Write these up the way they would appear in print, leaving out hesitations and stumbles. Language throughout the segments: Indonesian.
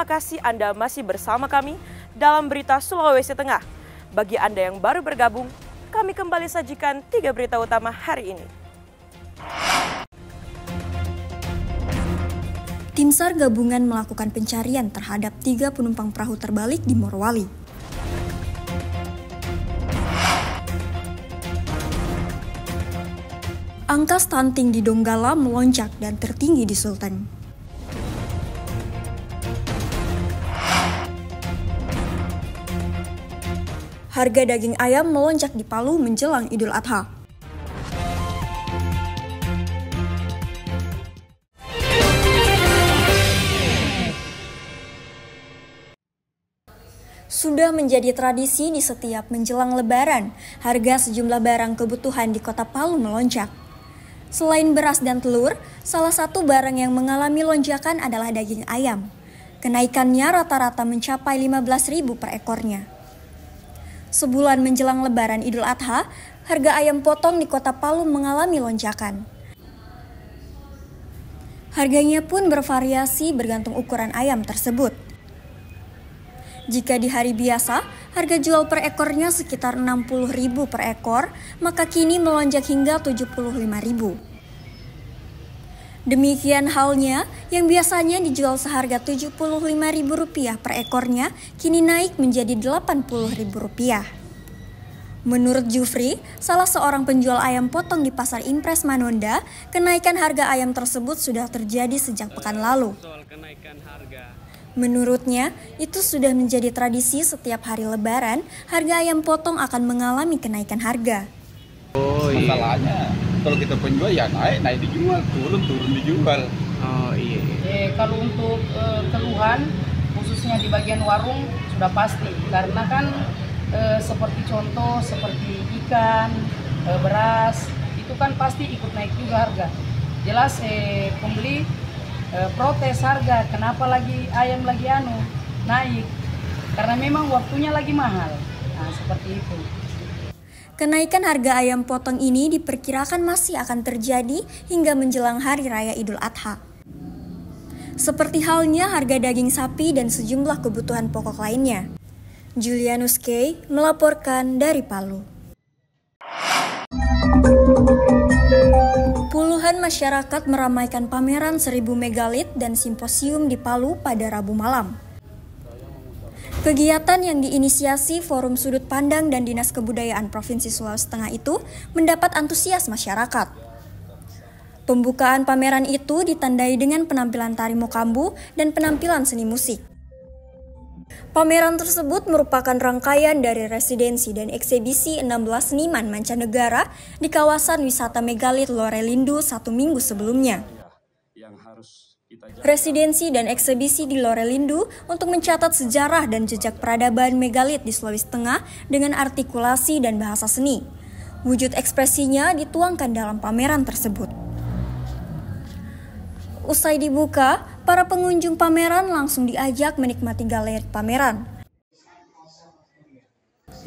Terima kasih Anda masih bersama kami dalam Berita Sulawesi Tengah. Bagi Anda yang baru bergabung, kami kembali sajikan 3 berita utama hari ini. Tim SAR gabungan melakukan pencarian terhadap 3 penumpang perahu terbalik di Morowali. Angka stunting di Donggala melonjak dan tertinggi di Sulteng. Harga daging ayam melonjak di Palu menjelang Idul Adha. Sudah menjadi tradisi di setiap menjelang Lebaran, harga sejumlah barang kebutuhan di Kota Palu melonjak. Selain beras dan telur, salah satu barang yang mengalami lonjakan adalah daging ayam. Kenaikannya rata-rata mencapai 15.000 per ekornya. Sebulan menjelang Lebaran Idul Adha, harga ayam potong di Kota Palu mengalami lonjakan. Harganya pun bervariasi bergantung ukuran ayam tersebut. Jika di hari biasa, harga jual per ekornya sekitar 60.000 per ekor, maka kini melonjak hingga 75.000. Demikian halnya, yang biasanya dijual seharga Rp75.000 per ekornya, kini naik menjadi Rp80.000. Menurut Jufri, salah seorang penjual ayam potong di Pasar Impres Manonda, kenaikan harga ayam tersebut sudah terjadi sejak pekan lalu. Menurutnya, itu sudah menjadi tradisi setiap hari Lebaran, harga ayam potong akan mengalami kenaikan harga. Oh iya. Masalahnya, kalau kita penjual ya naik dijual, turun dijual. Oh iya. Kalau untuk keluhan, khususnya di bagian warung sudah pasti, karena kan seperti contoh seperti ikan, beras, itu kan pasti ikut naik juga harga. Jelas pembeli protes harga, kenapa lagi ayam lagi naik, karena memang waktunya lagi mahal. Nah, seperti itu. Kenaikan harga ayam potong ini diperkirakan masih akan terjadi hingga menjelang Hari Raya Idul Adha. Seperti halnya harga daging sapi dan sejumlah kebutuhan pokok lainnya. Julianus K. melaporkan dari Palu. Puluhan masyarakat meramaikan pameran 1000 megalit dan simposium di Palu pada Rabu malam. Kegiatan yang diinisiasi Forum Sudut Pandang dan Dinas Kebudayaan Provinsi Sulawesi Tengah itu mendapat antusias masyarakat. Pembukaan pameran itu ditandai dengan penampilan tari mokambu dan penampilan seni musik. Pameran tersebut merupakan rangkaian dari residensi dan eksibisi 16 seniman mancanegara di kawasan wisata megalit Lorelindu 1 minggu sebelumnya. Residensi dan eksibisi di Lorelindu untuk mencatat sejarah dan jejak peradaban megalit di Sulawesi Tengah dengan artikulasi dan bahasa seni. Wujud ekspresinya dituangkan dalam pameran tersebut. Usai dibuka, para pengunjung pameran langsung diajak menikmati galeri pameran.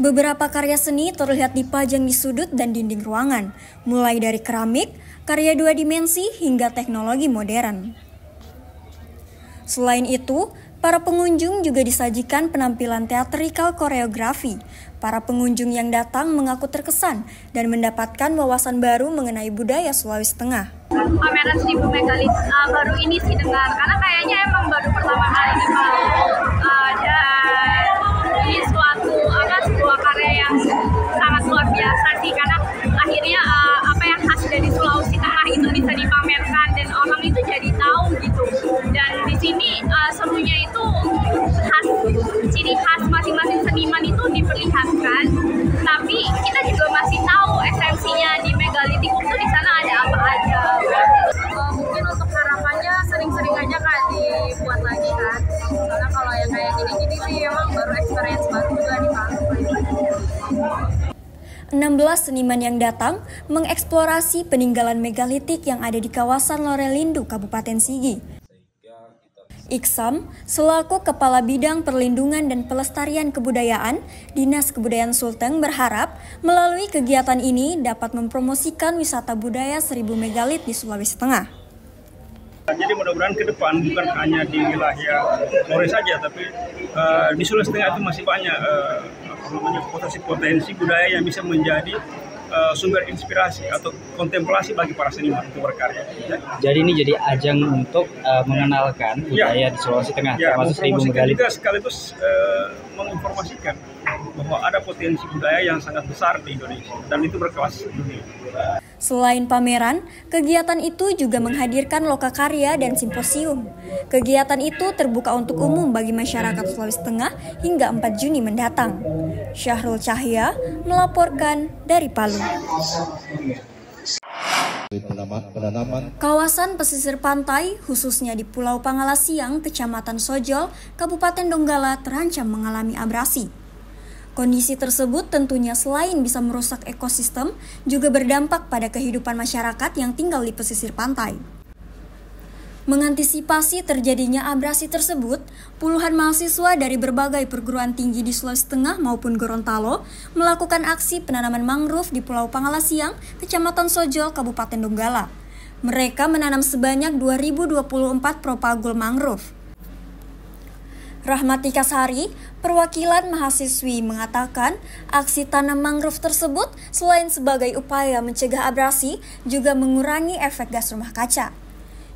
Beberapa karya seni terlihat dipajang di sudut dan dinding ruangan, mulai dari keramik, karya 2 dimensi, hingga teknologi modern. Selain itu, para pengunjung juga disajikan penampilan teatrikal koreografi. Para pengunjung yang datang mengaku terkesan dan mendapatkan wawasan baru mengenai budaya Sulawesi Tengah. Pameran 1000 megalit baru ini sih dengar, karena kayaknya emang baru pertama kali di Palu. Dan ini sebuah karya yang sangat luar biasa sih, karena akhirnya apa yang khas dari Sulawesi Tengah itu bisa dipamerkan dan orang itu jadi tahu gitu. Dan di sini serunya itu ciri khas masing-masing seniman itu diperlihatkan, tapi kita juga masih tahu esensinya di megalitikum itu di sana ada apa aja. Mungkin untuk harapannya sering-sering aja Kak dibuat lagi kan, karena kalau yang kayak gini-gini sih emang baru experience baru juga di Palu. 16 seniman yang datang mengeksplorasi peninggalan megalitik yang ada di kawasan Lorelindu, Kabupaten Sigi. Iksam, selaku Kepala Bidang Perlindungan dan Pelestarian Kebudayaan, Dinas Kebudayaan Sulteng berharap melalui kegiatan ini dapat mempromosikan wisata budaya 1000 megalit di Sulawesi Tengah. Jadi mudah-mudahan ke depan bukan hanya di wilayah Flores saja, tapi di Sulawesi Tengah itu masih banyak potensi budaya yang bisa menjadi sumber inspirasi atau kontemplasi bagi para seniman untuk berkarya. Jadi ini jadi ajang untuk mengenalkan budaya di Sulawesi Tengah, termasuk Seribu Megalit. Juga sekaligus menginformasikan bahwa ada potensi budaya yang sangat besar di Indonesia dan itu berkelas dunia. Selain pameran, kegiatan itu juga menghadirkan lokakarya dan simposium. Kegiatan itu terbuka untuk umum bagi masyarakat Sulawesi Tengah hingga 4 Juni mendatang. Syahrul Cahya melaporkan dari Palu. Kawasan pesisir pantai, khususnya di Pulau Pangalasiang, Kecamatan Sojol, Kabupaten Donggala terancam mengalami abrasi. Kondisi tersebut tentunya selain bisa merusak ekosistem, juga berdampak pada kehidupan masyarakat yang tinggal di pesisir pantai. Mengantisipasi terjadinya abrasi tersebut, puluhan mahasiswa dari berbagai perguruan tinggi di Sulawesi Tengah maupun Gorontalo melakukan aksi penanaman mangrove di Pulau Pangalasiang, Kecamatan Sojol, Kabupaten Donggala. Mereka menanam sebanyak 2024 propagul mangrove. Rahmatika Sari, perwakilan mahasiswi, mengatakan aksi tanam mangrove tersebut selain sebagai upaya mencegah abrasi, juga mengurangi efek gas rumah kaca.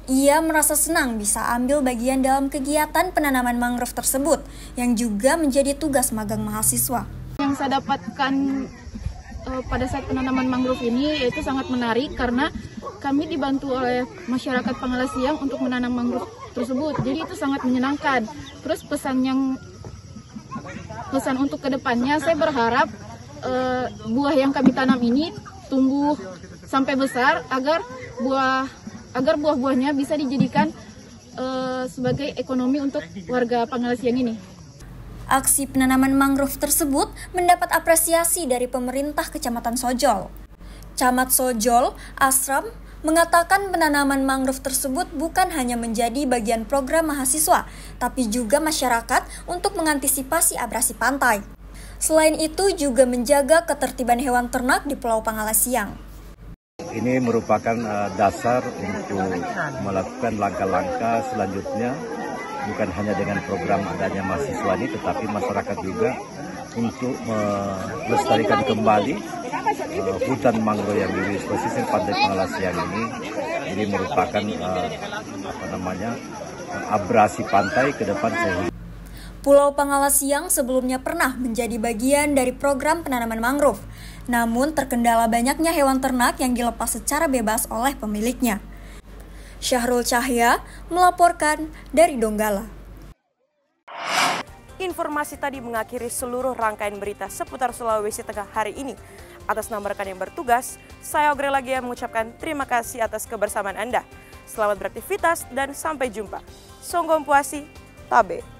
Ia merasa senang bisa ambil bagian dalam kegiatan penanaman mangrove tersebut, yang juga menjadi tugas magang mahasiswa. Yang saya dapatkan pada saat penanaman mangrove ini yaitu sangat menarik karena kami dibantu oleh masyarakat Pangalasiang untuk menanam mangrove tersebut. Jadi itu sangat menyenangkan. Terus pesan untuk kedepannya, saya berharap buah yang kami tanam ini tumbuh sampai besar agar buah-buahnya bisa dijadikan sebagai ekonomi untuk warga Pangalasiang ini. Aksi penanaman mangrove tersebut mendapat apresiasi dari pemerintah Kecamatan Sojol. Camat Sojol, Asram, mengatakan penanaman mangrove tersebut bukan hanya menjadi bagian program mahasiswa, tapi juga masyarakat untuk mengantisipasi abrasi pantai. Selain itu juga menjaga ketertiban hewan ternak di Pulau Pangalasiang. Ini merupakan dasar untuk melakukan langkah-langkah selanjutnya, bukan hanya dengan program adanya mahasiswa ini, tetapi masyarakat juga untuk melestarikan kembali hutan mangrove yang di pesisir pantai Pangalasiang ini. Ini merupakan abrasi pantai ke depan. Pulau Pangalasiang sebelumnya pernah menjadi bagian dari program penanaman mangrove, namun terkendala banyaknya hewan ternak yang dilepas secara bebas oleh pemiliknya. Syahrul Cahya melaporkan dari Donggala. Informasi tadi mengakhiri seluruh rangkaian berita seputar Sulawesi Tengah hari ini. Atas nama rekan yang bertugas, saya Ogre Lagia mengucapkan terima kasih atas kebersamaan Anda. Selamat beraktivitas dan sampai jumpa. Songgom Puasi, Tabe.